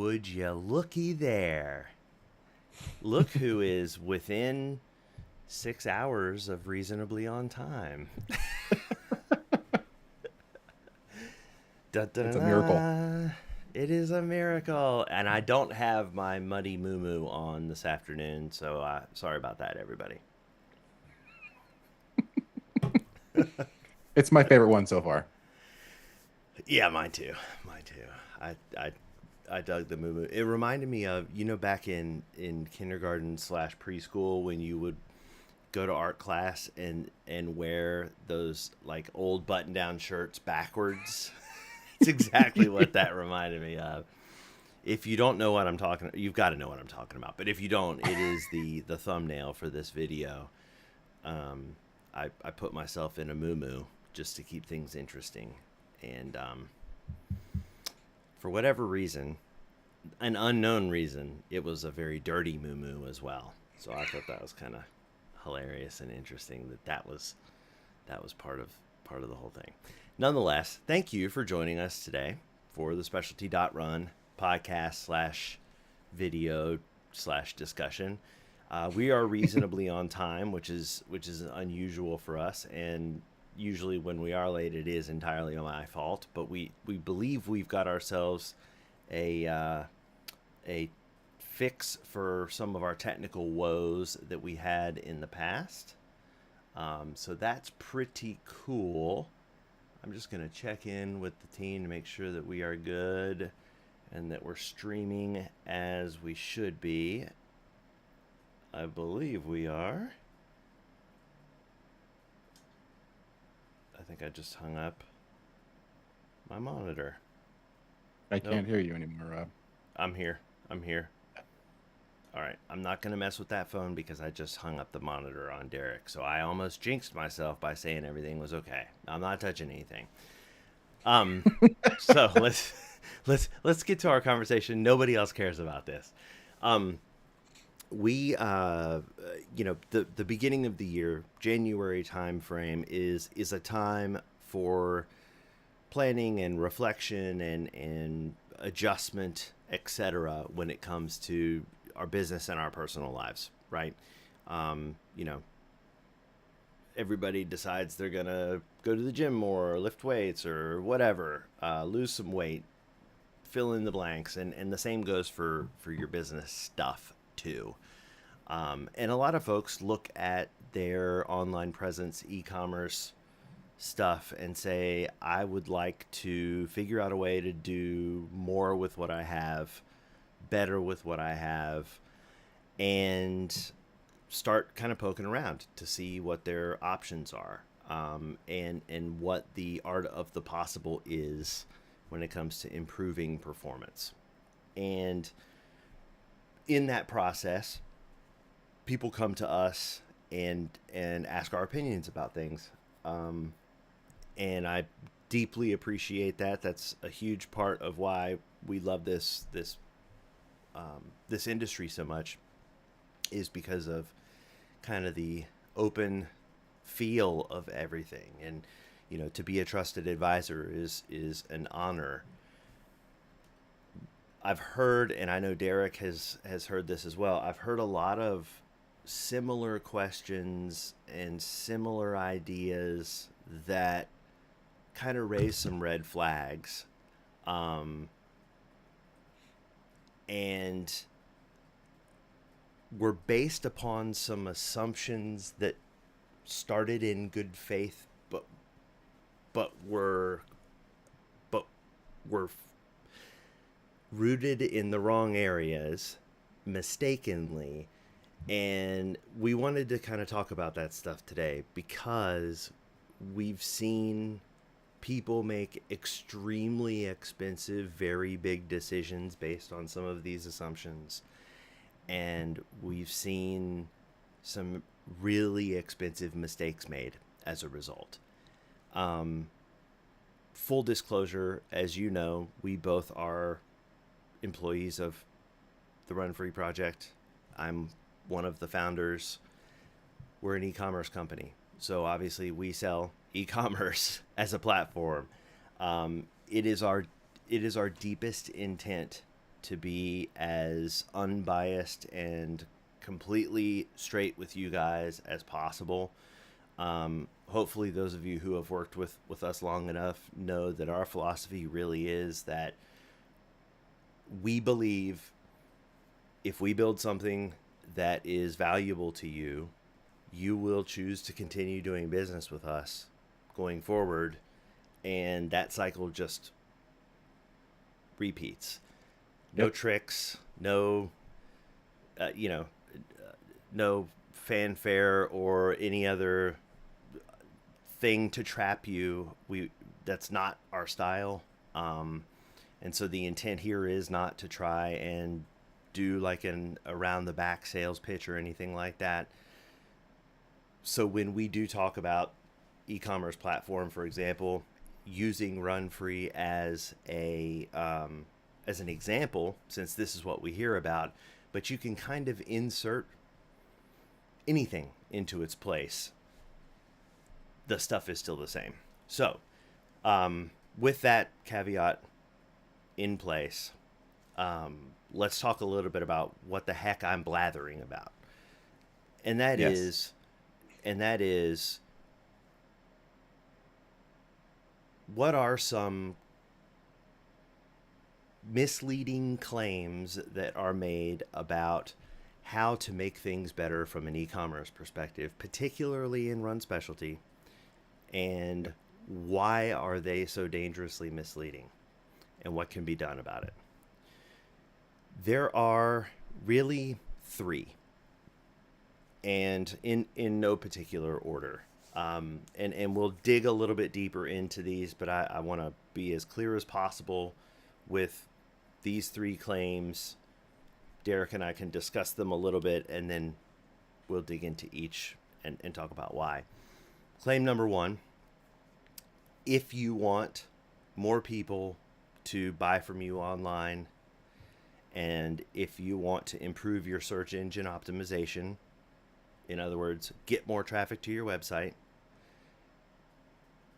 Would you looky there? Look who is within 6 hours of reasonably on time. It's a miracle. It is a miracle. And I don't have my muddy moo on this afternoon, so sorry about that, everybody. It's my favorite one so far. Yeah, mine too. Mine too. I dug the moo. It reminded me of, back in kindergarten / preschool when you would go to art class and wear those like old button down shirts backwards. It's exactly what that reminded me of. If you don't know what I'm talking, you've got to know what I'm talking about. But if you don't, it is the thumbnail for this video. I put myself in a moo just to keep things interesting, and for whatever reason, an unknown reason, it was a very dirty moo as well. So I thought that was kind of hilarious and interesting that was part of the whole thing. Nonetheless, thank you for joining us today for the Specialty.Run podcast / video / discussion. We are reasonably on time, which is unusual for us, and usually when we are late, it is entirely my fault. But we believe we've got ourselves a fix for some of our technical woes that we had in the past. So that's pretty cool. I'm just going to check in with the team to make sure that we are good and that we're streaming as we should be. I believe we are. I think I just hung up my monitor. I can't hear you anymore, Rob. I'm here. All right. I'm not going to mess with that phone because I just hung up the monitor on Derek. So I almost jinxed myself by saying everything was okay. I'm not touching anything. So let's get to our conversation. Nobody else cares about this. We the beginning of the year, January time frame is a time for planning and reflection and adjustment, etc. when it comes to our business and our personal lives, right? Everybody decides they're gonna go to the gym more, or lift weights, or whatever, lose some weight, fill in the blanks, and the same goes for your business stuff too. And a lot of folks look at their online presence, e-commerce stuff, and say, I would like to figure out a way to do more with what I have, better with what I have, and start kind of poking around to see what their options are, and what the art of the possible is when it comes to improving performance. And in that process, people come to us and ask our opinions about things. And I deeply appreciate that. That's a huge part of why we love this industry so much, is because of kind of the open feel of everything. And, to be a trusted advisor is an honor. I've heard, and I know Derek has heard this as well, I've heard a lot of similar questions and similar ideas that kind of raise some red flags. And were based upon some assumptions that started in good faith, but were rooted in the wrong areas mistakenly. And we wanted to kind of talk about that stuff today because we've seen people make extremely expensive, very big decisions based on some of these assumptions. And we've seen some really expensive mistakes made as a result. Full disclosure, as you know, we both are employees of the Run Free Project. I'm one of the founders. We're an e-commerce company. So obviously we sell e-commerce as a platform. It is our deepest intent to be as unbiased and completely straight with you guys as possible. Hopefully, those of you who have worked with us long enough know that our philosophy really is that we believe if we build something that is valuable to you, you will choose to continue doing business with us going forward, and that cycle just repeats. No Yep. tricks, no, you know, no fanfare or any other thing to trap you. That's not our style. And so the intent here is not to try and do like an around the back sales pitch or anything like that. So when we do talk about e-commerce platform, for example, using Run Free as as an example, since this is what we hear about, but you can kind of insert anything into its place. The stuff is still the same. So, with that caveat in place, let's talk a little bit about what the heck I'm blathering about. And that Yes. is what are some misleading claims that are made about how to make things better from an e-commerce perspective, particularly in Run Specialty, and why are they so dangerously misleading, and what can be done about it? There are really three, and in no particular order. And we'll dig a little bit deeper into these, but I want to be as clear as possible with these three claims. Derek and I can discuss them a little bit, and then we'll dig into each and talk about why. Claim number one: if you want more people to buy from you online, and if you want to improve your search engine optimization, in other words, get more traffic to your website,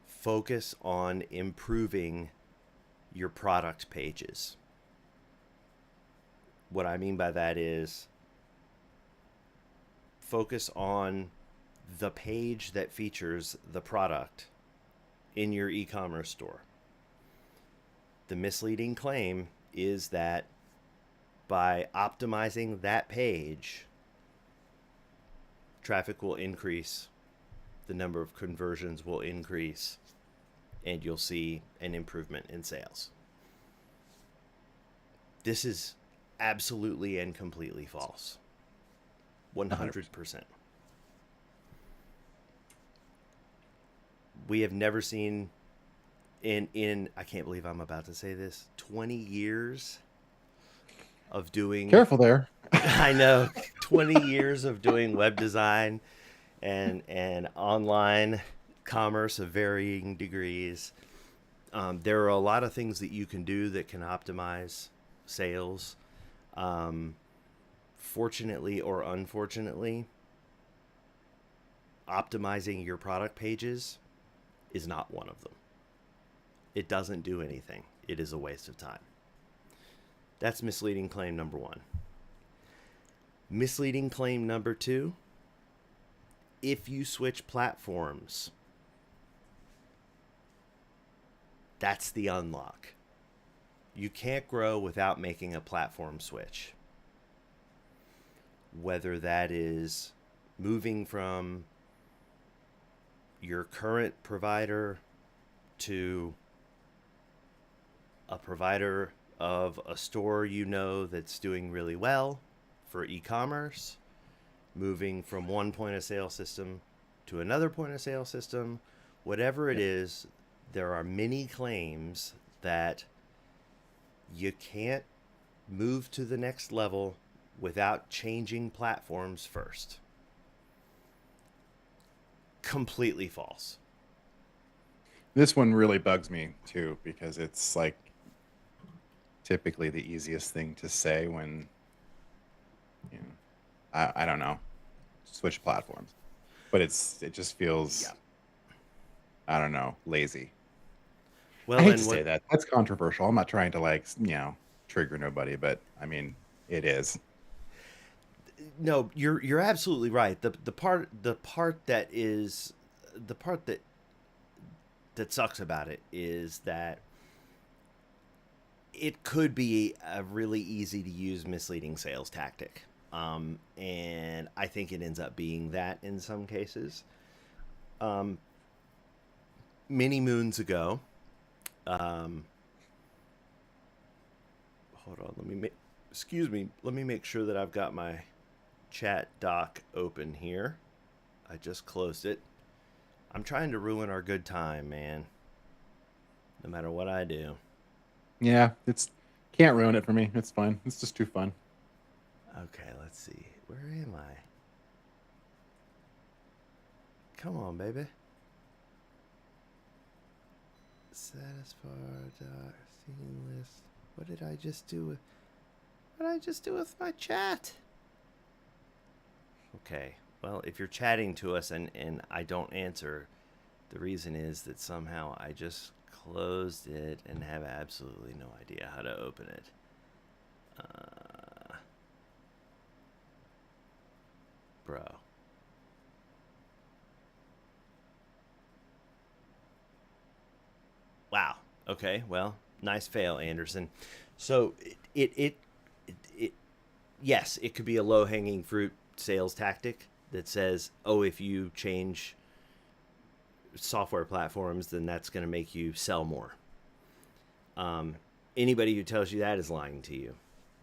focus on improving your product pages. What I mean by that is focus on the page that features the product in your e-commerce store. The misleading claim is that by optimizing that page, traffic will increase, the number of conversions will increase, and you'll see an improvement in sales. This is absolutely and completely false. 100%. We have never seen in I can't believe I'm about to say this, 20 years of doing Careful there. I know, 20 years of doing web design and online commerce of varying degrees. There are a lot of things that you can do that can optimize sales. Fortunately or unfortunately, optimizing your product pages is not one of them. It doesn't do anything. It is a waste of time. That's misleading claim number one. Misleading claim number two: if you switch platforms, that's the unlock. You can't grow without making a platform switch. Whether that is moving from your current provider to a provider of a store you know that's doing really well for e-commerce, moving from one point of sale system to another point of sale system, whatever it is, there are many claims that you can't move to the next level without changing platforms first. Completely false. This one really bugs me too, because it's like typically the easiest thing to say when, you know, I don't know, switch platforms, but it just feels, Yeah. I don't know, lazy. I Well, hate to and say what that. That's controversial. I'm not trying to like, trigger nobody, but I mean, it is. No, you're absolutely right. The part that is the part that sucks about it is that it could be a really easy to use misleading sales tactic. And I think it ends up being that in some cases. Um, Many moons ago, um, hold on, excuse me, let me make sure that I've got my chat doc open here. I just closed it. I'm trying to ruin our good time, man. No matter what I do. Yeah, it's can't ruin it for me. It's fine. It's just too fun. Okay, let's see. Where am I? Come on, baby. Satisfied scene list. What did I just do with my chat? Okay. Well, if you're chatting to us and I don't answer, the reason is that somehow I just closed it and have absolutely no idea how to open it. Bro. Wow. Okay. Well, nice fail, Anderson. So it yes, it could be a low hanging fruit sales tactic that says, oh, if you change software platforms, then that's going to make you sell more. Um, Anybody who tells you that is lying to you,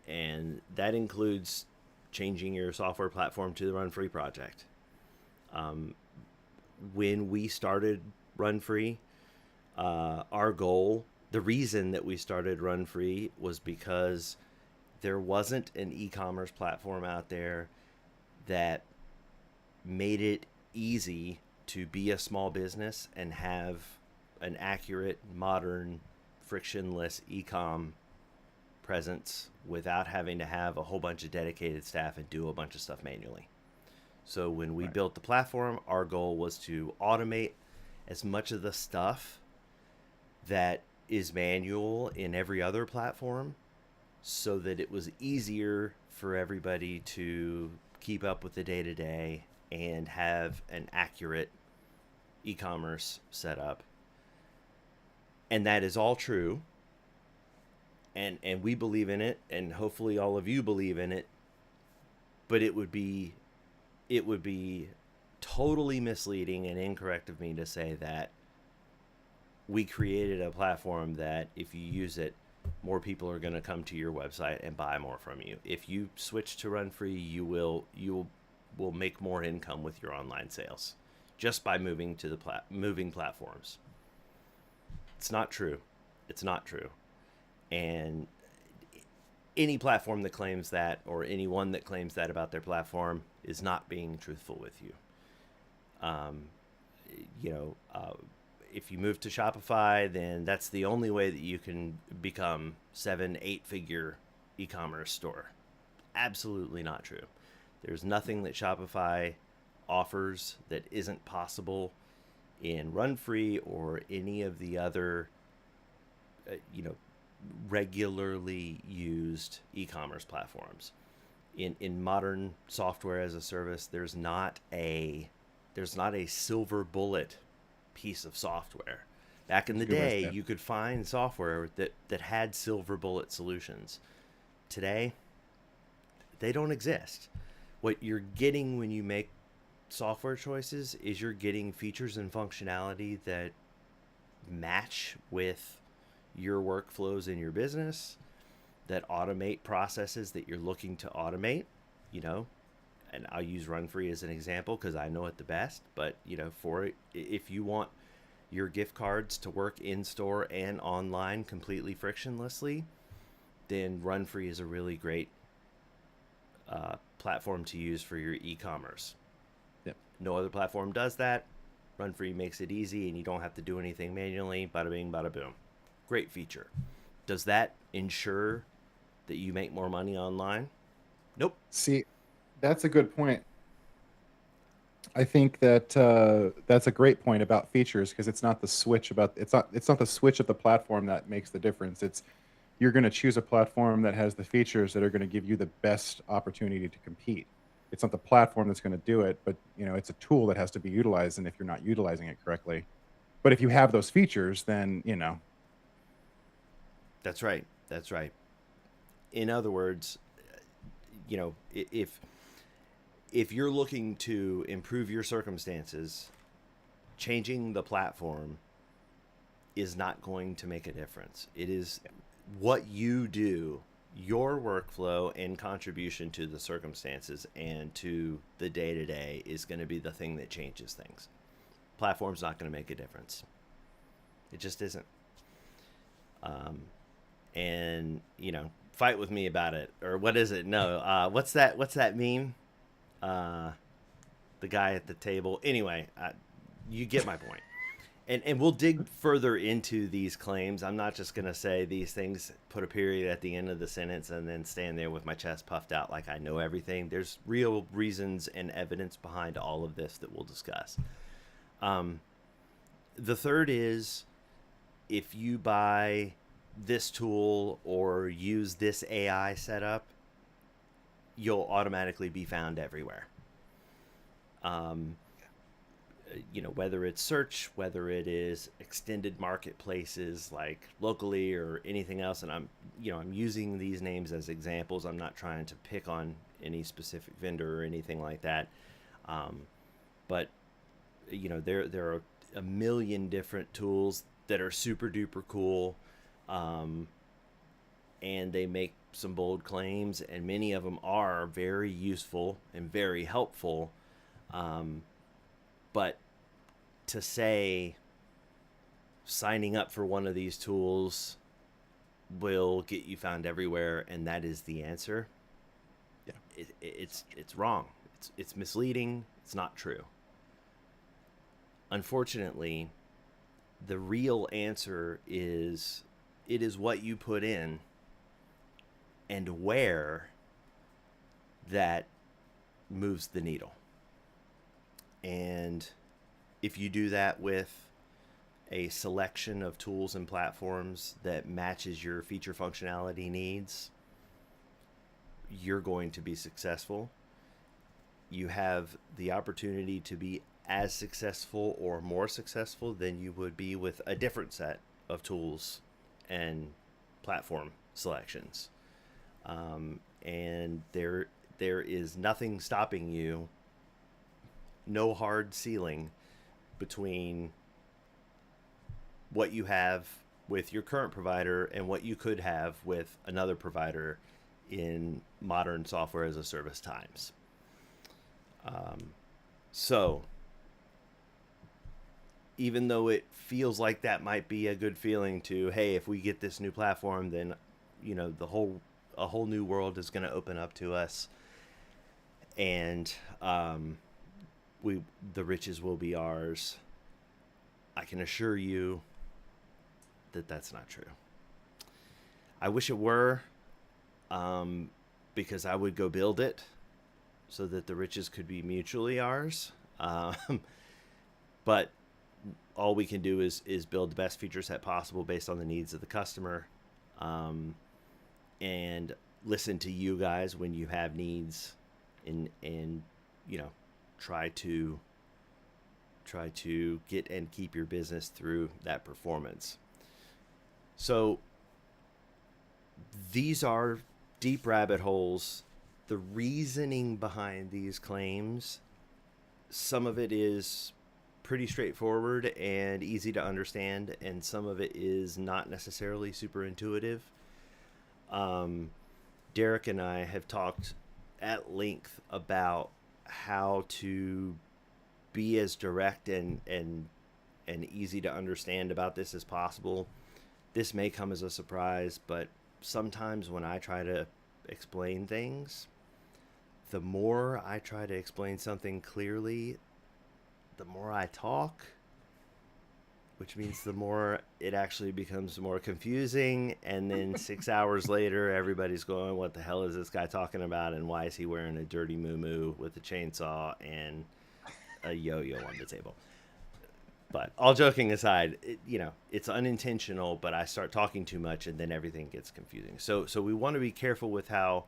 and that includes changing your software platform to the Run Free project. Um, when we started Run Free, our goal, the reason that we started Run Free was because there wasn't an e-commerce platform out there that made it easy to be a small business and have an accurate, modern, frictionless e-com presence without having to have a whole bunch of dedicated staff and do a bunch of stuff manually. So when we Right. built the platform, our goal was to automate as much of the stuff that is manual in every other platform so that it was easier for everybody to keep up with the day to day and have an accurate e-commerce setup. And that is all true. And we believe in it, and hopefully all of you believe in it. But it would be totally misleading and incorrect of me to say that we created a platform that if you use it, more people are going to come to your website and buy more from you. If you switch to Run Free, you will make more income with your online sales just by moving to the moving platforms. It's not true. It's not true. And any platform that claims that, or anyone that claims that about their platform, is not being truthful with you. Um, you know, if you move to Shopify, then that's the only way that you can become 7, 8 figure e-commerce store. Absolutely not true. There's nothing that Shopify offers that isn't possible in Run Free or any of the other, uh, you know, regularly used e-commerce platforms. In modern software as a service, there's not a silver bullet piece of software. Back in That's the a good way to day, say it. you could find software that had silver bullet solutions. Today, they don't exist. What you're getting when you make software choices is you're getting features and functionality that match with your workflows in your business, that automate processes that you're looking to automate, you know. And I'll use Run Free as an example because I know it the best. But for it, if you want your gift cards to work in store and online completely frictionlessly, then Run Free is a really great platform to use for your e-commerce. Yep. No other platform does that. Run Free makes it easy, and you don't have to do anything manually. Bada bing, bada boom. Great feature. Does that ensure that you make more money online? Nope. See, that's a good point. I think that that's a great point about features because it's not the switch of the platform that makes the difference. It's you're going to choose a platform that has the features that are going to give you the best opportunity to compete. It's not the platform that's going to do it, but it's a tool that has to be utilized. And if you're not utilizing it correctly, but if you have those features, then That's right. That's right. In other words, if you're looking to improve your circumstances, changing the platform is not going to make a difference. It is what you do, your workflow and contribution to the circumstances and to the day to day is going to be the thing that changes things. Platform's not going to make a difference. It just isn't. And fight with me about it, or what is it? No, what's that meme? The guy at the table. Anyway, you get my point. And we'll dig further into these claims. I'm not just going to say these things, put a period at the end of the sentence, and then stand there with my chest puffed out like I know everything. There's real reasons and evidence behind all of this that we'll discuss. The third is, if you buy this tool or use this AI setup, you'll automatically be found everywhere. Whether it's search, whether it is extended marketplaces like locally or anything else. And I'm using these names as examples. I'm not trying to pick on any specific vendor or anything like that. But there are a million different tools that are super duper cool. And they make some bold claims, and many of them are very useful and very helpful. But to say signing up for one of these tools will get you found everywhere and that is the answer, Yeah. it's wrong. It's misleading. It's not true. Unfortunately, the real answer is it is what you put in and where that moves the needle. And if you do that with a selection of tools and platforms that matches your feature functionality needs, you're going to be successful. You have the opportunity to be as successful or more successful than you would be with a different set of tools and platform selections. And there is nothing stopping you, no hard ceiling between what you have with your current provider and what you could have with another provider in modern software as a service times. So even though it feels like that might be a good feeling to, hey, if we get this new platform, then a whole new world is going to open up to us, and the riches will be ours. I can assure you that that's not true. I wish it were, because I would go build it so that the riches could be mutually ours. But all we can do is build the best feature set possible based on the needs of the customer, and listen to you guys when you have needs, and try to get and keep your business through that performance. So these are deep rabbit holes. The reasoning behind these claims, some of it is pretty straightforward and easy to understand, and some of it is not necessarily super intuitive. Derek and I have talked at length about how to be as direct and easy to understand about this as possible. This may come as a surprise, but sometimes when I try to explain things, the more I try to explain something clearly, the more I talk, which means the more it actually becomes more confusing. And then 6 hours later, everybody's going, what the hell is this guy talking about? And why is he wearing a dirty moo-moo with a chainsaw and a yo-yo on the table? But all joking aside, it's unintentional, but I start talking too much and then everything gets confusing. So we want to be careful with how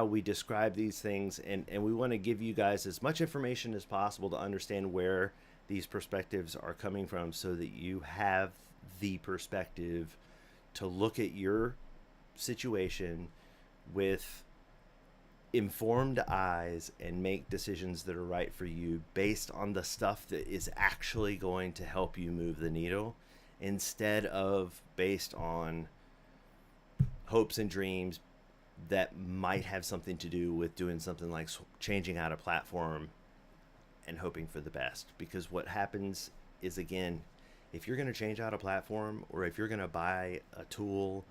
we describe these things, and we want to give you guys as much information as possible to understand where these perspectives are coming from so that you have the perspective to look at your situation with informed eyes and make decisions that are right for you based on the stuff that is actually going to help you move the needle instead of based on hopes and dreams that might have something to do with doing something like changing out a platform and hoping for the best. Because what happens is, again, if you're going to change out a platform or if you're going to buy a tool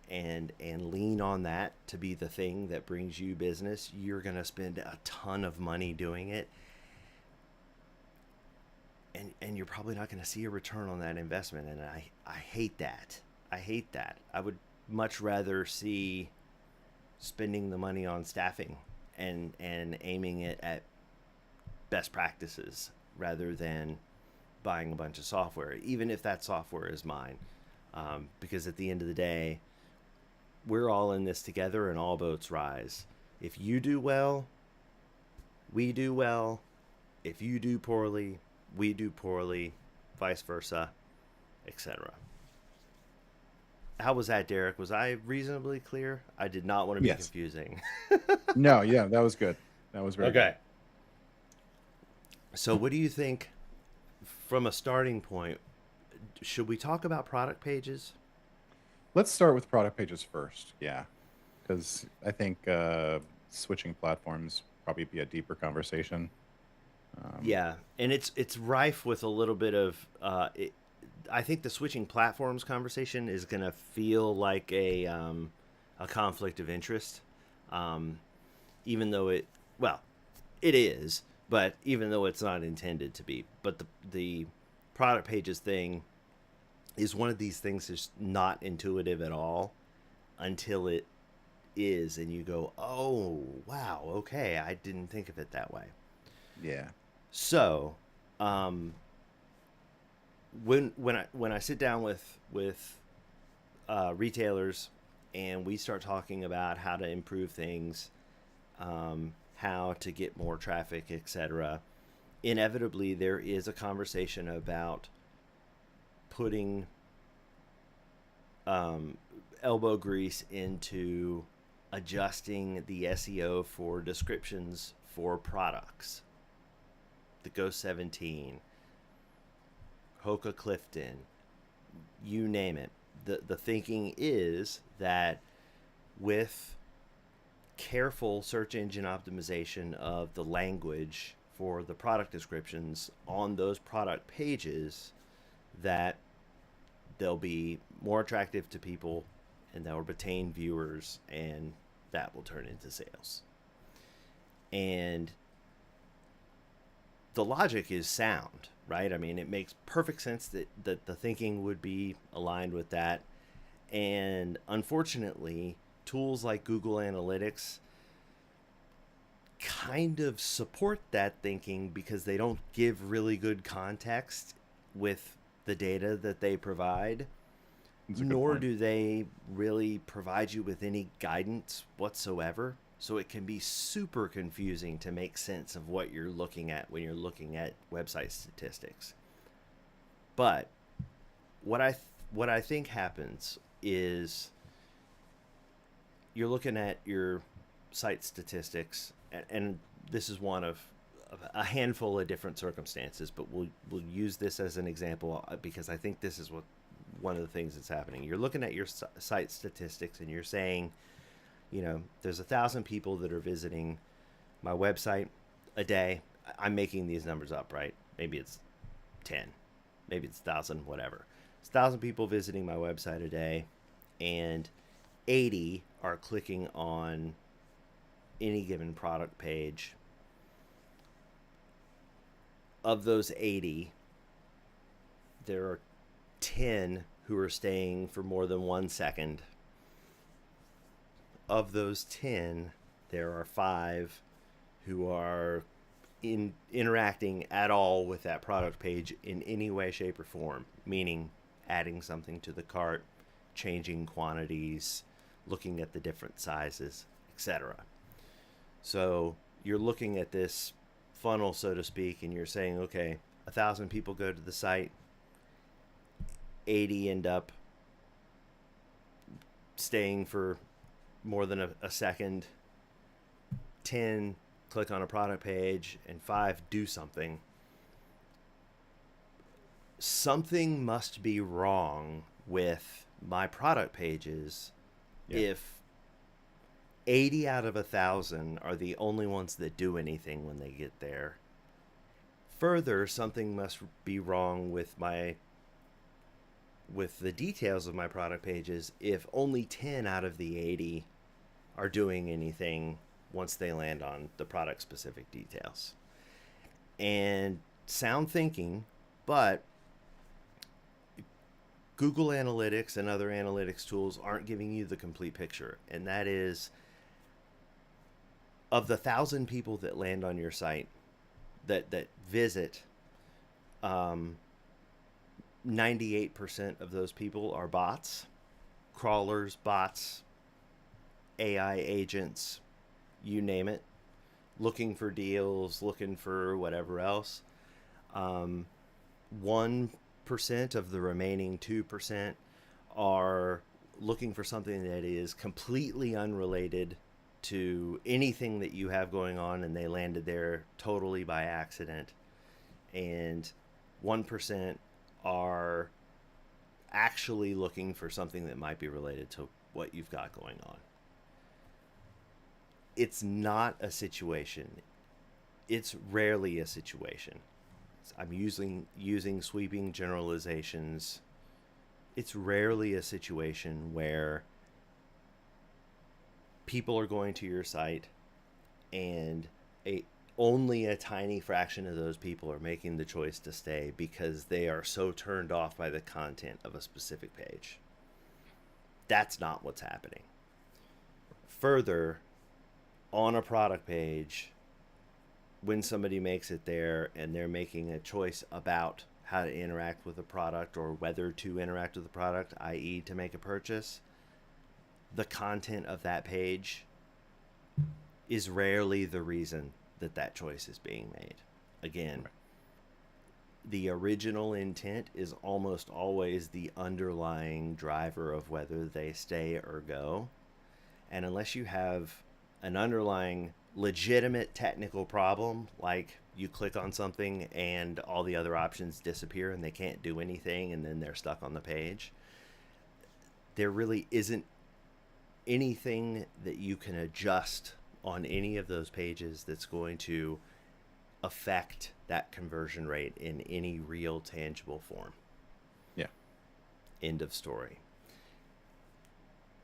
and lean on that to be the thing that brings you business, you're going to spend a ton of money doing it, and you're probably not going to see a return on that investment. And I hate that. I would much rather see spending the money on staffing and aiming it at best practices rather than buying a bunch of software, even if that software is mine. Because at the end of the day, we're all in this together and all boats rise. If you do well, we do well. If you do poorly, we do poorly, vice versa, etc. How was that, Derek? Was I reasonably clear? I did not want to be Yes. confusing. No, yeah, that was good. That was very good. Okay. So, what do you think from a starting point? Should we talk about product pages? Let's start with product pages first. Yeah, because I think switching platforms probably be a deeper conversation. Um, Yeah, and it's rife with a little bit of. I think the switching platforms conversation is going to feel like a conflict of interest, um, even though it is, but even though it's not intended to be. But the product pages thing is one of these things that's not intuitive at all until it is, and you go, oh wow, okay, I didn't think of it that way. yeah, So, um, when I sit down with retailers and we start talking about how to improve things, how to get more traffic, etc., inevitably there is a conversation about putting um, elbow grease into adjusting the SEO for descriptions for products. The Ghost 17, Hoka Clifton, you name it. The thinking is that with careful search engine optimization of the language for the product descriptions on those product pages, that they'll be more attractive to people and they'll retain viewers and that will turn into sales. And the logic is sound, right? I mean, it makes perfect sense that the thinking would be aligned with that. And unfortunately, tools like Google Analytics kind of support that thinking because they don't give really good context with the data that they provide, that's a good nor point. do they really provide you with any guidance whatsoever. So it can be super confusing to make sense of what you're looking at when you're looking at website statistics. But what I think happens is you're looking at your site statistics, and this is one of a handful of different circumstances, but we'll use this as an example because I think this is what one of the things that's happening. You're looking at your site statistics and you're saying, there's 1,000 people that are visiting my website a day. I'm making these numbers up, right? Maybe it's 10, maybe it's 1,000, whatever. It's 1,000 people visiting my website a day, and 80 are clicking on any given product page. Of those 80, there are 10 who are staying for more than 1 second. Of those 10, there are 5 who are in interacting at all with that product page in any way, shape, or form, meaning adding something to the cart, changing quantities, looking at the different sizes, etc. So you're looking at this funnel, so to speak, and you're saying, okay, 1,000 people go to the site, 80 end up staying for more than a second, 10 click on a product page, and 5 do something. Something must be wrong with my product pages if 80 out of 1,000 are the only ones that do anything when they get there. Further, something must be wrong with the details of my product pages if only 10 out of the 80 are doing anything once they land on the product specific details. And sound thinking, but Google Analytics and other analytics tools aren't giving you the complete picture. And that is, of the 1,000 people that land on your site, that visit, 98% of those people are bots, crawlers, bots, AI agents, you name it, looking for deals, looking for whatever else. 1% of the remaining 2% are looking for something that is completely unrelated to anything that you have going on, and they landed there totally by accident. And 1% are actually looking for something that might be related to what you've got going on. It's not a situation. It's rarely a situation. I'm using sweeping generalizations. It's rarely a situation where people are going to your site and only a tiny fraction of those people are making the choice to stay because they are so turned off by the content of a specific page. That's not what's happening. Further, on a product page, when somebody makes it there and they're making a choice about how to interact with the product or whether to interact with the product, i.e. to make a purchase, the content of that page is rarely the reason that choice is being made. Again, the original intent is almost always the underlying driver of whether they stay or go. And unless you have an underlying legitimate technical problem, like you click on something and all the other options disappear and they can't do anything and then they're stuck on the page, there really isn't anything that you can adjust on any of those pages that's going to affect that conversion rate in any real tangible form. Yeah. End of story.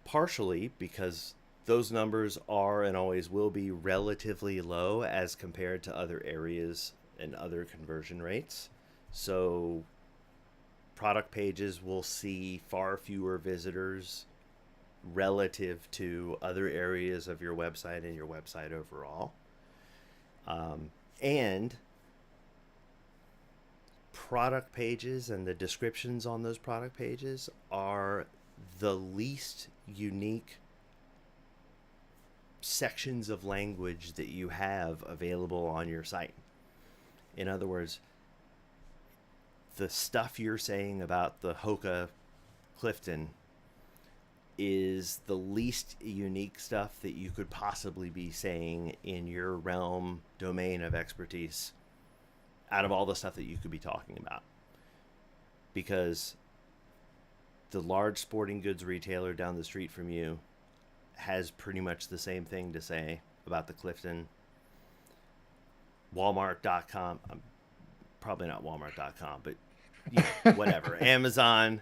Partially because those numbers are and always will be relatively low as compared to other areas and other conversion rates. So product pages will see far fewer visitors relative to other areas of your website and your website overall. And product pages and the descriptions on those product pages are the least unique sections of language that you have available on your site. In other words, the stuff you're saying about the Hoka Clifton is the least unique stuff that you could possibly be saying in your realm, domain of expertise, out of all the stuff that you could be talking about. Because the large sporting goods retailer down the street from you has pretty much the same thing to say about the Clifton. Walmart.com, probably not Walmart.com, but whatever. Amazon,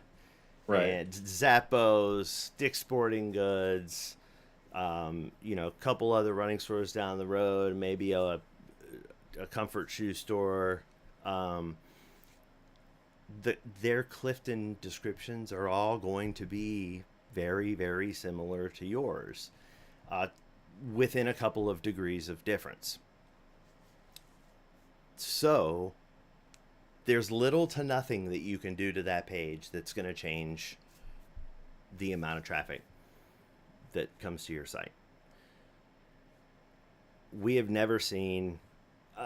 Right. And Zappos, Dick's Sporting Goods, a couple other running stores down the road, maybe a comfort shoe store. Their Clifton descriptions are all going to be very, very similar to yours, within a couple of degrees of difference. So there's little to nothing that you can do to that page that's going to change the amount of traffic that comes to your site. We have never seen,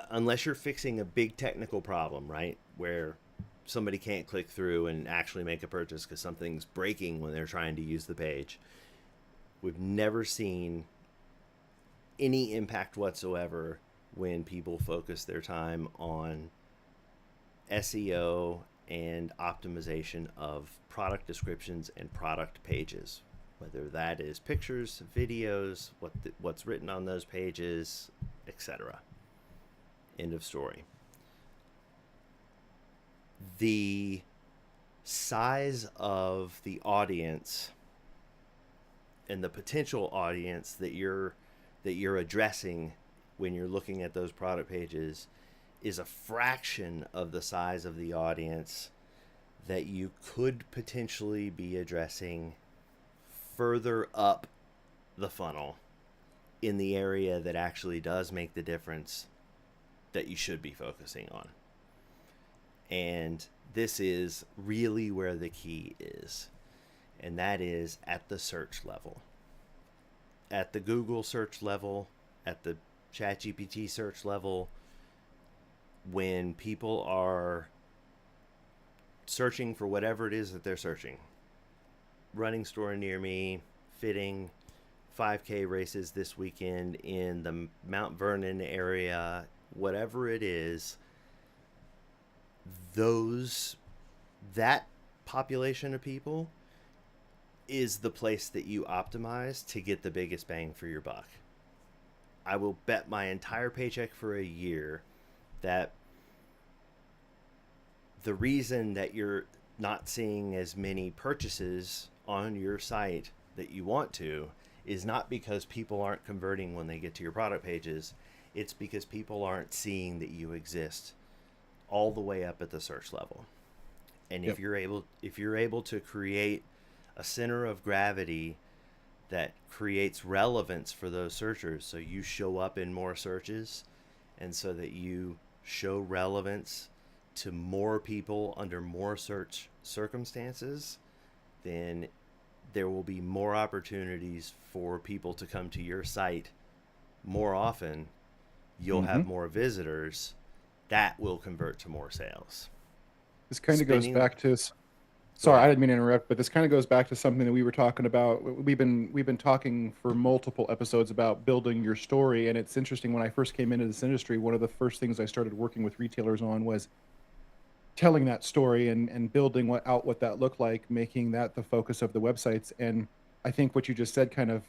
unless you're fixing a big technical problem, right, where somebody can't click through and actually make a purchase because something's breaking when they're trying to use the page. We've never seen any impact whatsoever when people focus their time on SEO and optimization of product descriptions and product pages, whether that is pictures, videos, what's written on those pages, etc. End of story. The size of the audience and the potential audience that you're addressing when you're looking at those product pages is a fraction of the size of the audience that you could potentially be addressing further up the funnel in the area that actually does make the difference that you should be focusing on. And this is really where the key is, and that is at the search level. At the Google search level, at the ChatGPT search level, when people are searching for whatever it is that they're searching, running store near me, fitting, 5K races this weekend in the Mount Vernon area, whatever it is, that population of people is the place that you optimize to get the biggest bang for your buck. I will bet my entire paycheck for a year that the reason that you're not seeing as many purchases on your site that you want to is not because people aren't converting when they get to your product pages. It's because people aren't seeing that you exist all the way up at the search level. And Yep. if you're able to create a center of gravity that creates relevance for those searchers, so you show up in more searches, and so that you show relevance to more people under more search circumstances, then there will be more opportunities for people to come to your site more often. You'll have more visitors. That will convert to more sales. This kind of goes Spending. back to, Go sorry, I ahead. didn't mean to interrupt, but this kind of goes back to something that we were talking about. We've been talking for multiple episodes about building your story, and it's interesting. When I first came into this industry, one of the first things I started working with retailers on was telling that story and building what that looked like, making that the focus of the websites. And I think what you just said kind of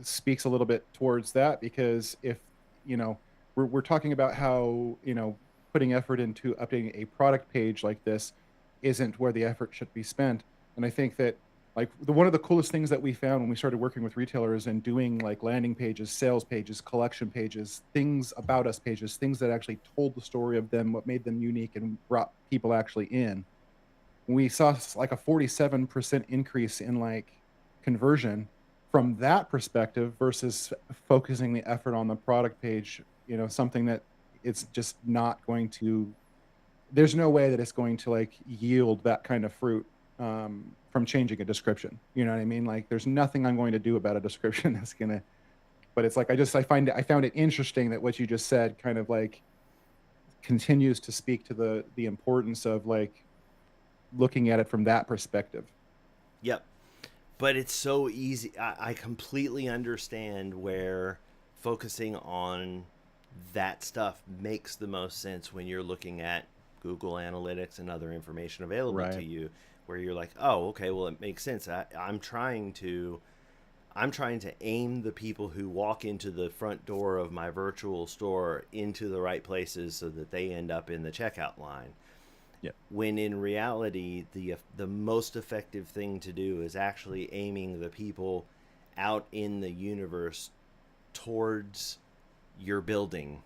speaks a little bit towards that, because if, you know, we're talking about how, putting effort into updating a product page like this isn't where the effort should be spent. And I think that, like, one of the coolest things that we found when we started working with retailers and doing like landing pages, sales pages, collection pages, things about us pages, things that actually told the story of them, what made them unique and brought people actually in. We saw like a 47% increase in like conversion from that perspective versus focusing the effort on the product page, something that it's just not going to, there's no way that it's going to like yield that kind of fruit from changing a description. You know what I mean? Like there's nothing I'm going to do about a description that's gonna. But it's like I found it interesting that what you just said kind of like continues to speak to the importance of like looking at it from that perspective. Yep. But it's so easy. I completely understand where focusing on that stuff makes the most sense when you're looking at Google Analytics and other information available to Right. you, where you're like, oh, okay, well, it makes sense. I'm trying to aim the people who walk into the front door of my virtual store into the right places so that they end up in the checkout line. Yep. When in reality, the most effective thing to do is actually aiming the people out in the universe towards your building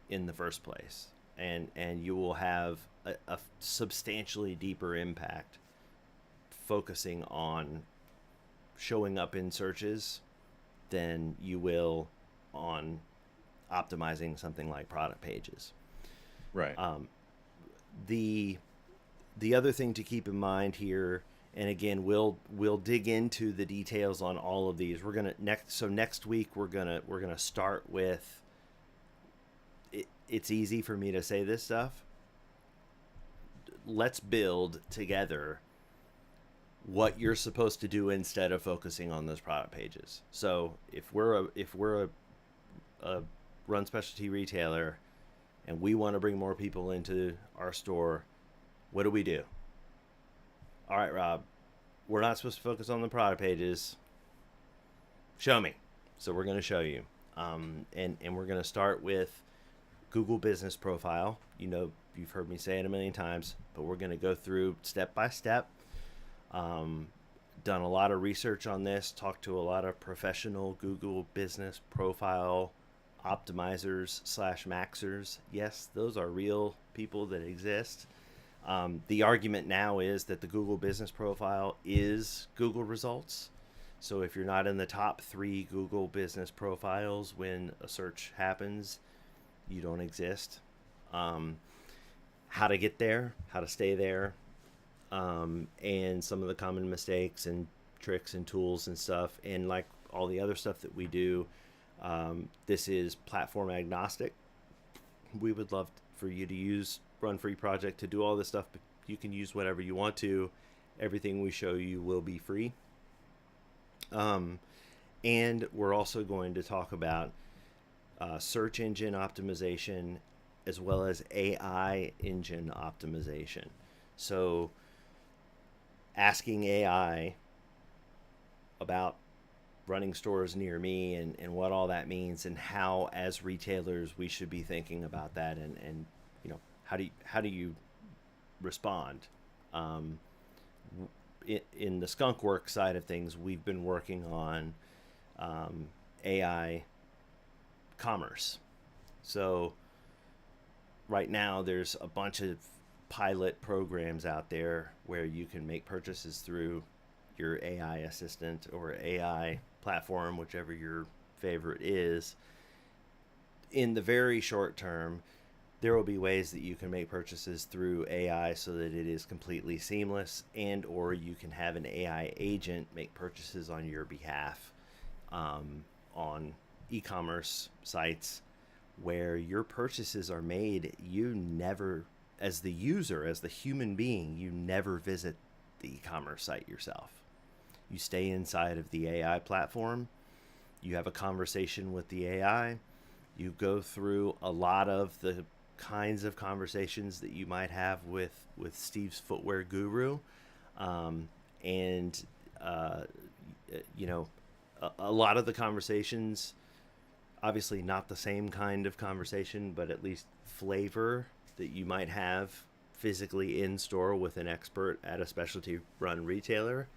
in the first place, and you will have a substantially deeper impact focusing on showing up in searches than you will on optimizing something like product pages. Right. The the other thing to keep in mind here, and again, we'll dig into the details on all of these. We're gonna next week we're gonna start with. It's easy for me to say this stuff. Let's build together what you're supposed to do instead of focusing on those product pages. So if we're a run specialty retailer and we want to bring more people into our store, what do we do? All right, Rob, we're not supposed to focus on the product pages. Show me. So we're going to show you. And we're going to start with Google Business Profile. You know, you've heard me say it a million times, but we're going to go through step by step. Done a lot of research on this, talked to a lot of professional Google Business Profile optimizers slash maxers. Yes, those are real people that exist. The argument now is that the Google Business Profile is Google results. So if you're not in the top 3 Google Business Profiles when a search happens, you don't exist. How to get there, how to stay there, and some of the common mistakes and tricks and tools and stuff. And like all the other stuff that we do, this is platform agnostic. We would love for you to use Run Free Project to do all this stuff, but you can use whatever you want to. Everything we show you will be free. And we're also going to talk about search engine optimization as well as AI engine optimization. So asking AI about running stores near me and what all that means and how as retailers we should be thinking about that and you know how do you respond. In the skunk work side of things, we've been working on AI commerce. So right now there's a bunch of pilot programs out there where you can make purchases through your AI assistant or AI platform, whichever your favorite is. In the very short term, there will be ways that you can make purchases through AI so that it is completely seamless, and or you can have an AI agent make purchases on your behalf on e-commerce sites where your purchases are made. You never, as the user, as the human being, you never visit the e-commerce site yourself. You stay inside of the AI platform. You have a conversation with the AI. You go through a lot of the kinds of conversations that you might have with Steve's footwear guru. And you know, a lot of the conversations, obviously not the same kind of conversation, but at least flavor that you might have physically in store with an expert at a specialty run retailer.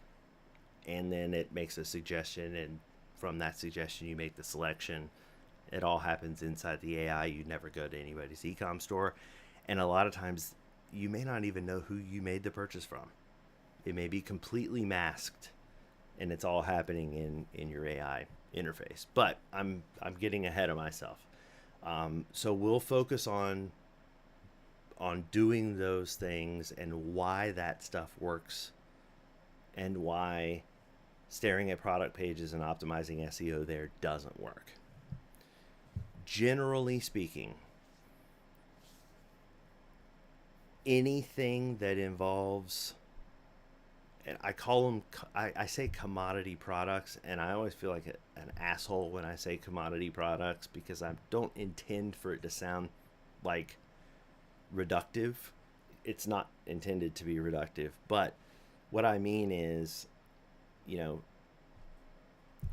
And then it makes a suggestion, and from that suggestion you make the selection. It all happens inside the AI. You never go to anybody's e-com store, and a lot of times you may not even know who you made the purchase from. It may be completely masked, and it's all happening in your AI interface. But I'm getting ahead of myself. So we'll focus on doing those things and why that stuff works, and why staring at product pages and optimizing SEO there doesn't work. Generally speaking, anything that involves, and I call them, I say commodity products, and I always feel like an asshole when I say commodity products because I don't intend for it to sound like reductive. It's not intended to be reductive, but what I mean is, you know,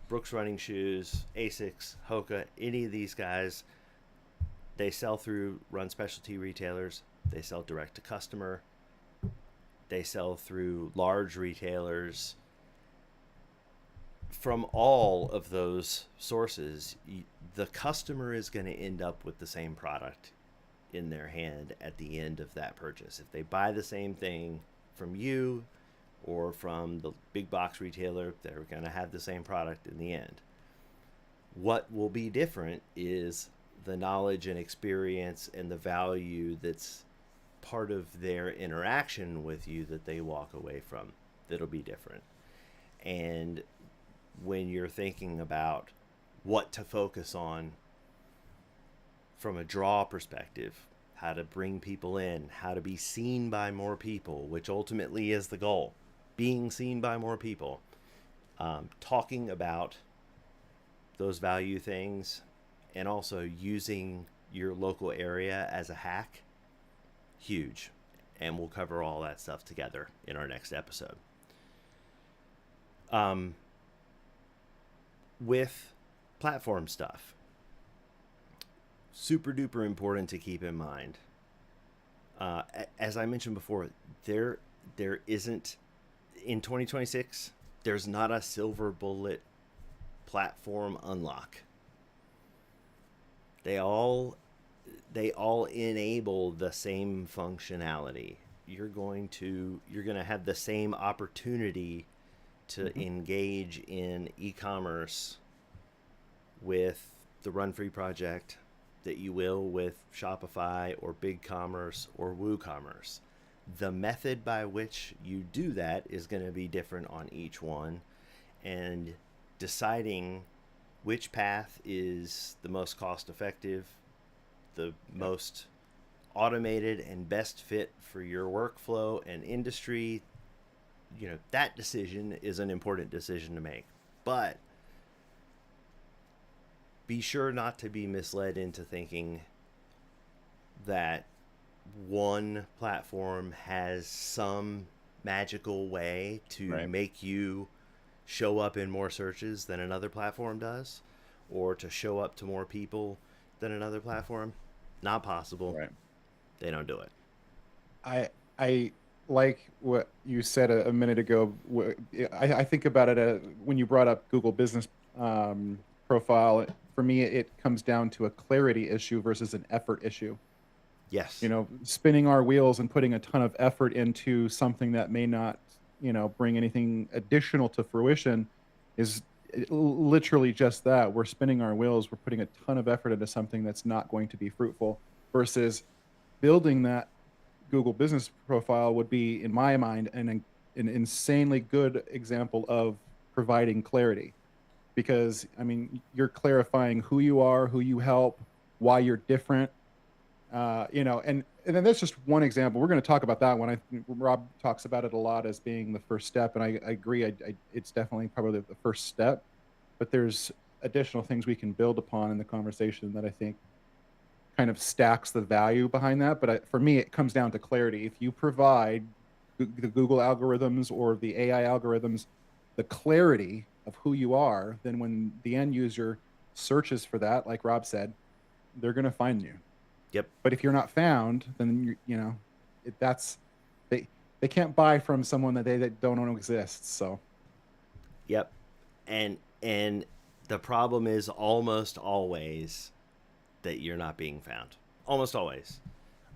Brooks Running Shoes, Asics, Hoka, any of these guys, they sell through run specialty retailers. They sell direct to customer. They sell through large retailers. From all of those sources, the customer is going to end up with the same product in their hand at the end of that purchase. If they buy the same thing from you or from the big box retailer, they're going to have the same product in the end. What will be different is the knowledge and experience and the value that's part of their interaction with you that they walk away from that'll be different. And when you're thinking about what to focus on from a draw perspective, how to bring people in, how to be seen by more people, which ultimately is the goal, being seen by more people, talking about those value things, and also using your local area as a hack, huge. And we'll cover all that stuff together in our next episode. With platform stuff, super duper important to keep in mind. As I mentioned before, there isn't, in 2026, there's not a silver bullet platform unlock. They all enable the same functionality. You're going to have the same opportunity to engage in e-commerce with the Run Free project that you will with Shopify or BigCommerce or WooCommerce. The method by which you do that is going to be different on each one, and deciding which path is the most cost effective, the most automated and best fit for your workflow and industry, that decision is an important decision to make. But be sure not to be misled into thinking that one platform has some magical way to make you show up in more searches than another platform does, or to show up to more people than another platform. Not possible. Right. They don't do it. I like what you said a minute ago. I think about it when you brought up Google Business Profile. For me, it comes down to a clarity issue versus an effort issue. Yes. Spinning our wheels and putting a ton of effort into something that may not, bring anything additional to fruition is literally just that. We're spinning our wheels. We're putting a ton of effort into something that's not going to be fruitful, versus building that Google Business Profile would be, in my mind, an insanely good example of providing clarity. Because, you're clarifying who you are, who you help, why you're different. And then that's just one example. We're going to talk about that one. Rob talks about it a lot as being the first step, and I agree. It's definitely probably the first step, but there's additional things we can build upon in the conversation that I think kind of stacks the value behind that. But for me, it comes down to clarity. If you provide the Google algorithms or the AI algorithms the clarity of who you are, then when the end user searches for that, like Rob said, they're going to find you. Yep. But if you're not found, then they can't buy from someone that they don't know exists. So. Yep. And the problem is almost always that you're not being found. Almost always.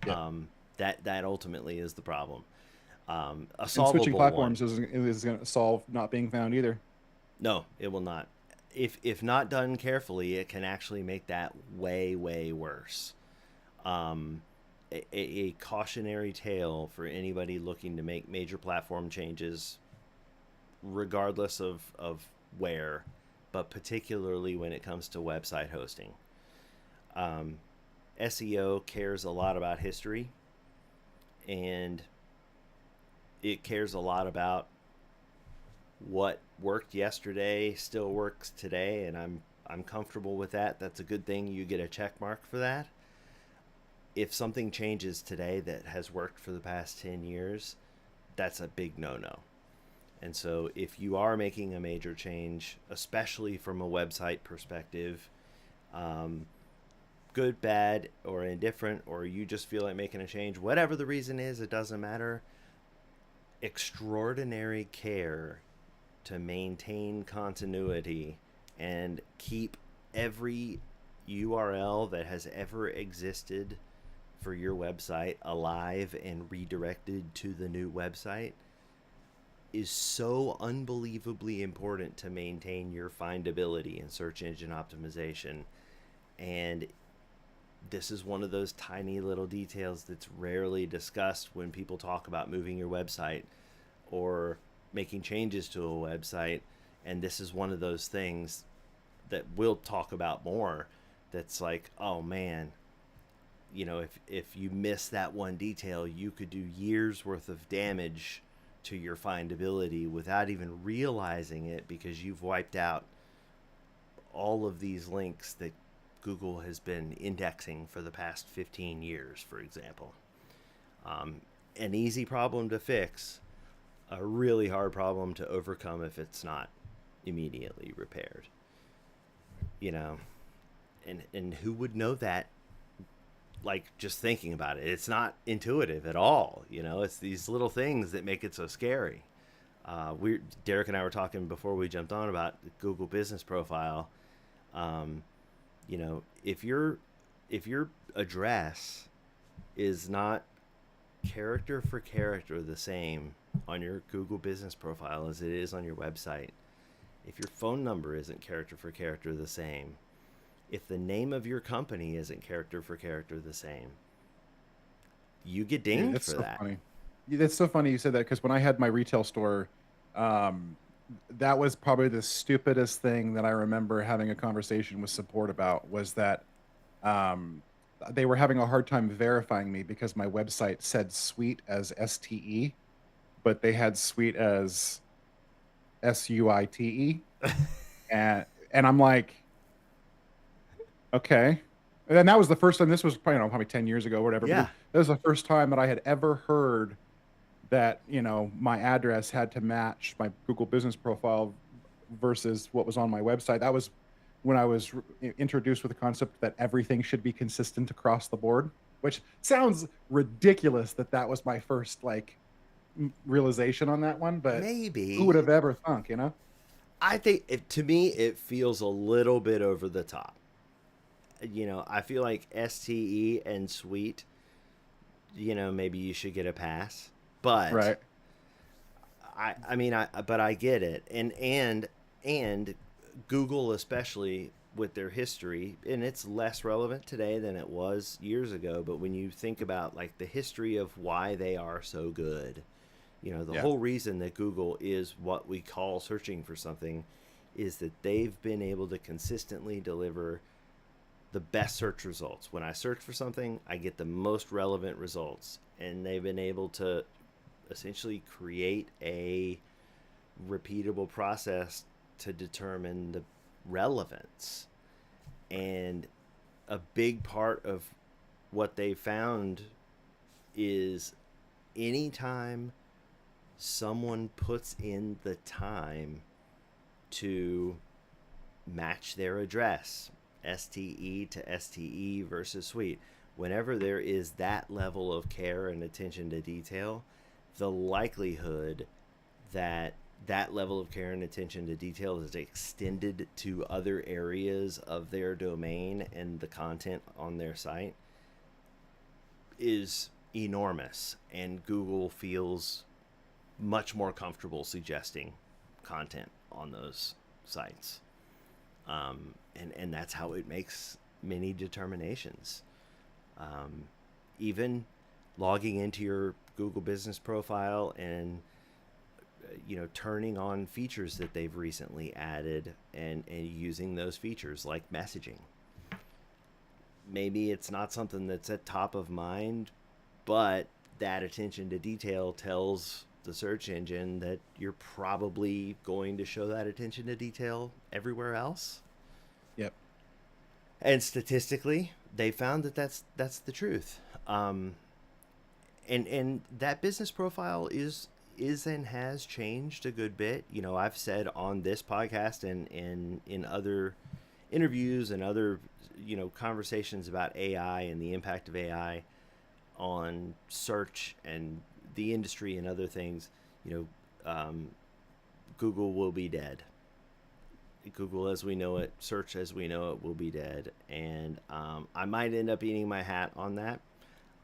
Yep. That ultimately is the problem. A solvable and switching platforms one is going to solve not being found either. No, it will not. If not done carefully, it can actually make that way, way worse. A cautionary tale for anybody looking to make major platform changes, regardless of where, but particularly when it comes to website hosting. SEO cares a lot about history, and it cares a lot about what worked yesterday still works today, and I'm comfortable with that. That's a good thing. You get a check mark for that. If something changes today that has worked for the past 10 years, that's a big no-no. And so if you are making a major change, especially from a website perspective, good, bad, or indifferent, or you just feel like making a change, whatever the reason is, it doesn't matter. Extraordinary care to maintain continuity and keep every URL that has ever existed for your website alive and redirected to the new website is so unbelievably important to maintain your findability and search engine optimization. And this is one of those tiny little details that's rarely discussed when people talk about moving your website or making changes to a website. And this is one of those things that we'll talk about more, that's like, oh man, if you miss that one detail, you could do years worth of damage to your findability without even realizing it, because you've wiped out all of these links that Google has been indexing for the past 15 years, for example. An easy problem to fix, a really hard problem to overcome if it's not immediately repaired. You know, and who would know that? Like, just thinking about it, it's not intuitive at all. It's these little things that make it so scary. Derek and I were talking before we jumped on about the Google Business Profile. If your address is not character for character the same on your Google Business Profile as it is on your website, if your phone number isn't character for character the same, if the name of your company isn't character for character the same, you get dinged for that. Funny. That's so funny you said that, because when I had my retail store, that was probably the stupidest thing that I remember having a conversation with support about, was that they were having a hard time verifying me because my website said suite as STE, but they had suite as SUITE. And I'm like, okay. And then that was the first time. This was probably 10 years ago or whatever. Yeah. That was the first time that I had ever heard that, my address had to match my Google Business Profile versus what was on my website. That was when I was introduced with the concept that everything should be consistent across the board, which sounds ridiculous that was my first realization on that one. But Maybe. who would have ever thunk, I think to me, it feels a little bit over the top. I feel like STE and suite, maybe you should get a pass. But right. But I get it. And Google, especially with their history, and it's less relevant today than it was years ago, but when you think about like the history of why they are so good, the whole reason that Google is what we call searching for something is that they've been able to consistently deliver the best search results. When I search for something, I get the most relevant results, and they've been able to essentially create a repeatable process to determine the relevance. And a big part of what they found is anytime someone puts in the time to match their address, STE to STE versus suite, whenever there is that level of care and attention to detail, the likelihood that that level of care and attention to detail is extended to other areas of their domain and the content on their site is enormous. And Google feels much more comfortable suggesting content on those sites. And that's how it makes many determinations. Even logging into your Google Business Profile and turning on features that they've recently added and using those features like messaging. Maybe it's not something that's at top of mind, but that attention to detail tells the search engine that you're probably going to show that attention to detail everywhere else. Yep. And statistically, they found that that's the truth. And that business profile is and has changed a good bit. I've said on this podcast and in other interviews and other conversations about AI and the impact of AI on search and the industry and other things, Google will be dead. Google as we know it, search as we know it, will be dead. And I might end up eating my hat on that.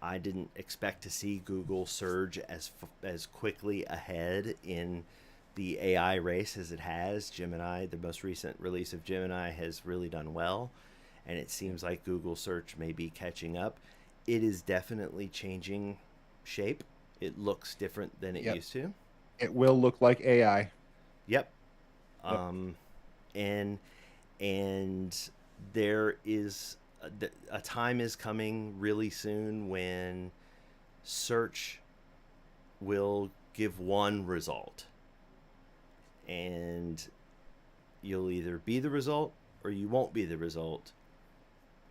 I didn't expect to see Google surge as quickly ahead in the AI race as it has. Gemini, the most recent release of Gemini, has really done well. and it seems like Google search may be catching up. It is definitely changing shape. It looks different than it Yep. used to. It will look like AI. Yep. Yep. Um, and and there is a time is coming really soon when search will give one result, and you'll either be the result or you won't be the result,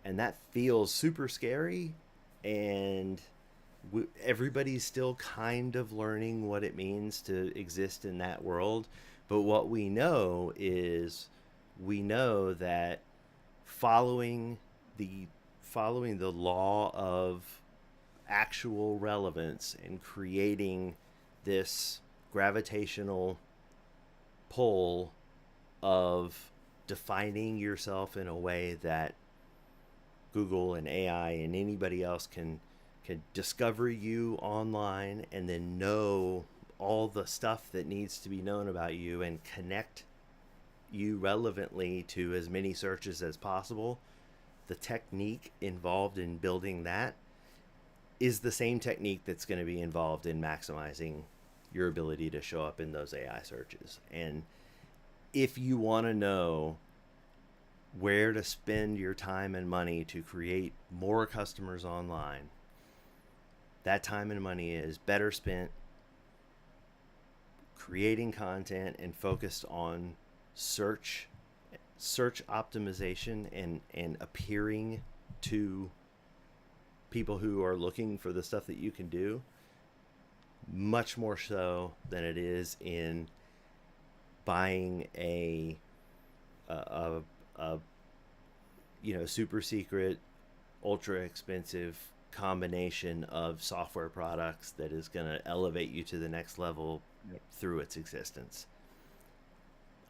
and that feels super scary. And everybody's still kind of learning what it means to exist in that world. But what we know is, we know that following the following the law of actual relevance and creating this gravitational pull of defining yourself in a way that Google and AI and anybody else can discover you online and then know all the stuff that needs to be known about you and connect you relevantly to as many searches as possible. The technique involved in building that is the same technique that's going to be involved in maximizing your ability to show up in those AI searches. And if you want to know where to spend your time and money to create more customers online, that time and money is better spent creating content and focused on search optimization and appearing to people who are looking for the stuff that you can do, much more so than it is in buying a, a super secret, ultra expensive combination of software products that is going to elevate you to the next level. Yep. Through its existence.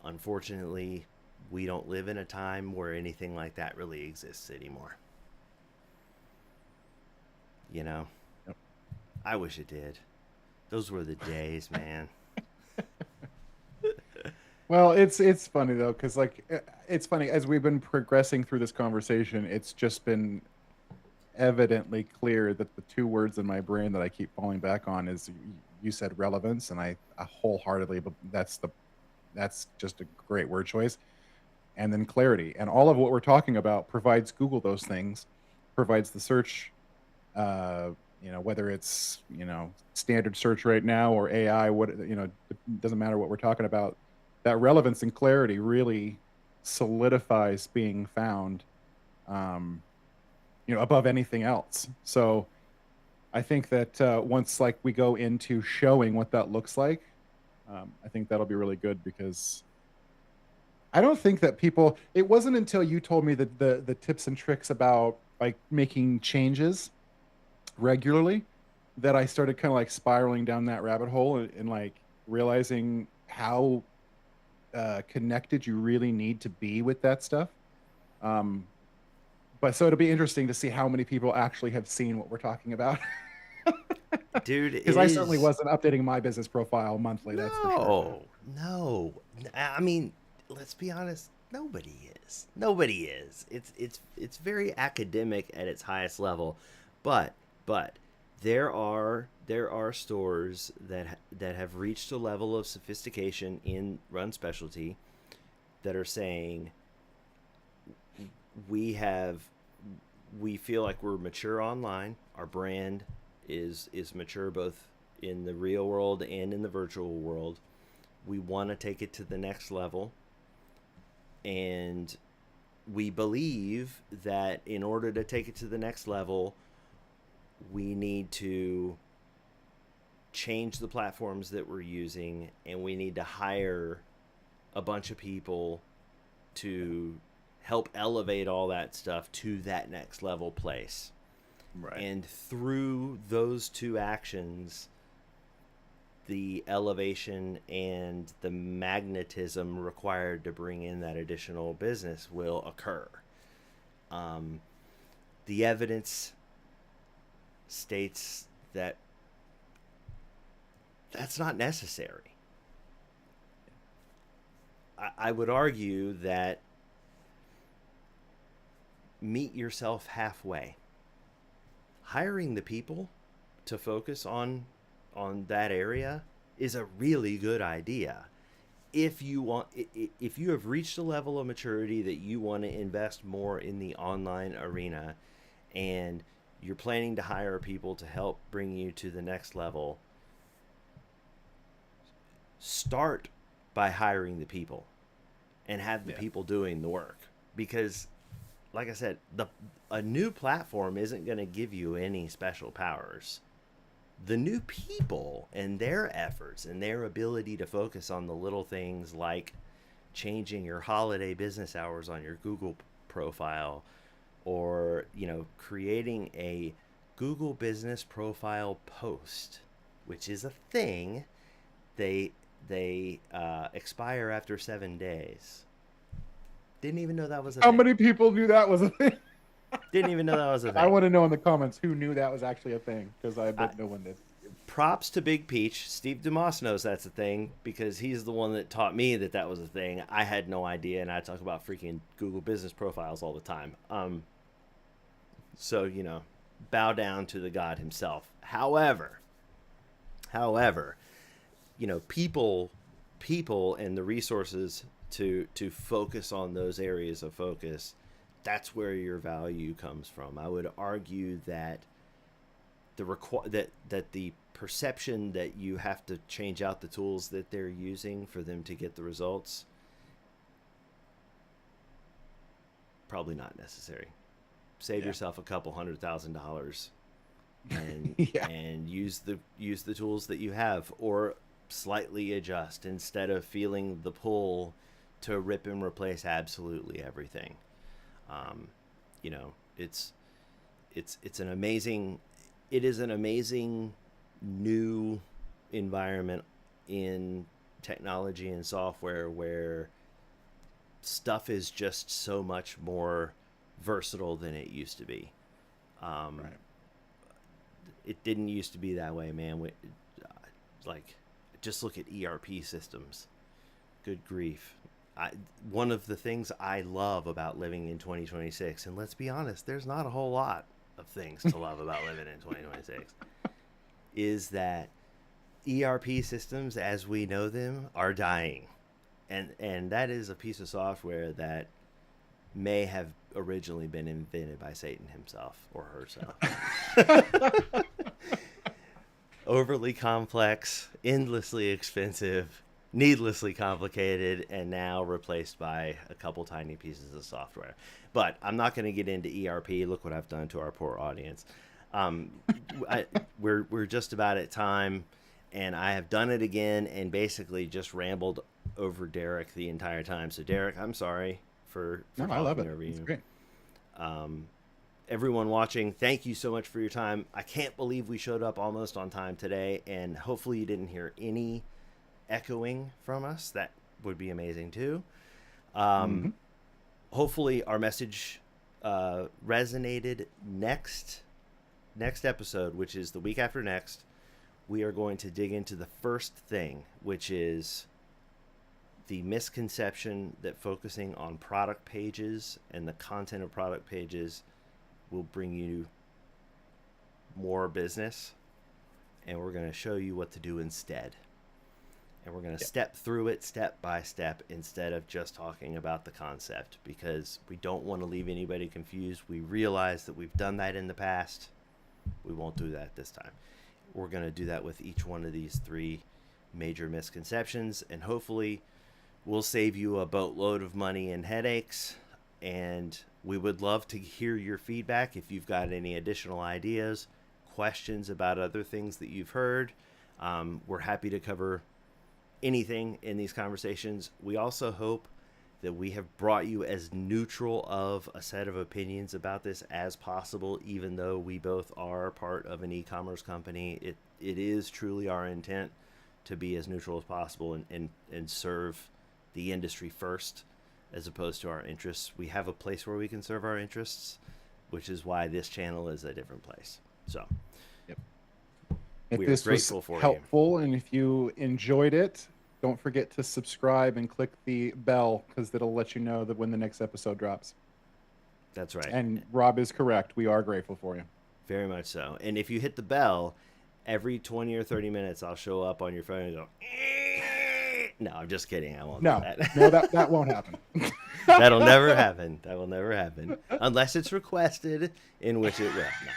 Unfortunately, we don't live in a time where anything like that really exists anymore. Yep. I wish it did. Those were the days, man. Well, it's funny though, because like it's funny as we've been progressing through this conversation, it's just been evidently clear that the two words in my brain that I keep falling back on is, you said relevance, and I wholeheartedly, but that's just a great word choice. And then clarity, and all of what we're talking about provides Google those things, provides the search, uh, whether it's standard search right now or AI, it doesn't matter what we're talking about. That relevance and clarity really solidifies being found, um, above anything else. So I think that once like we go into showing what that looks like, I think that'll be really good, because I don't think that people. It wasn't until you told me the tips and tricks about like making changes regularly that I started kind of like spiraling down that rabbit hole, and like realizing how connected you really need to be with that stuff. Um, but so it'll be interesting to see how many people actually have seen what we're talking about. Dude, it Because I certainly is. wasn't updating my business profile monthly, that's for sure. No. I mean, let's be honest. Nobody is. Nobody is. It's very academic at its highest level, but there are stores that have reached a level of sophistication in Run Specialty that are saying we feel like we're mature online. Our brand is mature both in the real world and in the virtual world. We want to take it to the next level, and we believe that in order to take it to the next level, we need to change the platforms that we're using, and we need to hire a bunch of people to help elevate all that stuff to that next level place. Right. And through those two actions, the elevation and the magnetism required to bring in that additional business will occur. The evidence states that that's not necessary. I would argue that meet yourself halfway. Hiring the people to focus on that area is a really good idea. If you have reached a level of maturity that you want to invest more in the online arena, and you're planning to hire people to help bring you to the next level, start by hiring the people and have the Yeah. people doing the work. Because like I said, a new platform isn't going to give you any special powers. The new people and their efforts and their ability to focus on the little things like changing your holiday business hours on your Google profile, or creating a Google business profile post, which is a thing. They expire after 7 days. Didn't even know that was a How thing. many people knew that was a thing? Didn't even know that was a I thing. want to know in the comments who knew that was actually a thing, because I I, bet no one did. Props to Big Peach. Steve DeMoss knows that's a thing because he's the one that taught me that that was a thing. I had no idea, and I talk about freaking Google business profiles all the time. So bow down to the god himself. However, people and the resources to focus on those areas of focus, that's where your value comes from. I would argue that the perception that you have to change out the tools that they're using for them to get the results, probably not necessary. Save yourself a couple $100,000 and Yeah. and use the tools that you have, or slightly adjust instead of feeling the pull to rip and replace absolutely everything. um, it's an amazing, it is an amazing new environment in technology and software where stuff is just so much more versatile than it used to be. Right. It didn't used to be that way, man. Like, just look at ERP systems. Good grief. One of the things I love about living in 2026, and let's be honest, there's not a whole lot of things to love about living in 2026, is that ERP systems as we know them are dying. And that is a piece of software that may have originally been invented by Satan himself or herself. Overly complex, endlessly expensive, needlessly complicated, and now replaced by a couple tiny pieces of software. But I'm not going to get into ERP. Look what I've done to our poor audience. Um, we're just about at time, and I have done it again and basically just rambled over Derek the entire time. So Derek, I'm sorry for No, I love talking it. over It's you. great. Everyone watching, thank you so much for your time. I can't believe we showed up almost on time today, and hopefully you didn't hear any echoing from us. That would be amazing too. Mm-hmm. Hopefully our message resonated. Next episode, which is the week after next, we are going to dig into the first thing, which is the misconception that focusing on product pages and the content of product pages will bring you more business. And we're going to show you what to do instead. And we're going to step through it step by step instead of just talking about the concept, because we don't want to leave anybody confused. We realize that we've done that in the past. We won't do that this time. We're going to do that with each one of these three major misconceptions, and hopefully we'll save you a boatload of money and headaches. And we would love to hear your feedback if you've got any additional ideas, questions about other things that you've heard. We're happy to cover anything in these conversations. We also hope that we have brought you as neutral of a set of opinions about this as possible, even though we both are part of an e-commerce company. It is truly our intent to be as neutral as possible and serve the industry first, as opposed to our interests. We have a place where we can serve our interests, which is why this channel is a different place. So Yep. If we are this was grateful for you. helpful and if you enjoyed it, don't forget to subscribe and click the bell, because it'll let you know that when the next episode drops. That's right. And Rob is correct. We are grateful for you. Very much so. And if you hit the bell, every 20 or 30 minutes, I'll show up on your phone and go, "Eh." No, I'm just kidding. I won't do No, that. no, that won't happen. That'll never happen. That will never happen. Unless it's requested, in which it will. No.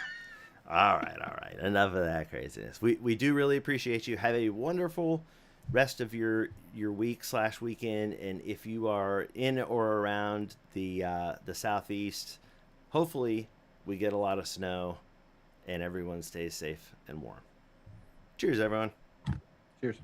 All right, all right. Enough of that craziness. We do really appreciate you. Have a wonderful rest of your week/weekend. And if you are in or around the southeast, hopefully we get a lot of snow and everyone stays safe and warm. Cheers, everyone. Cheers.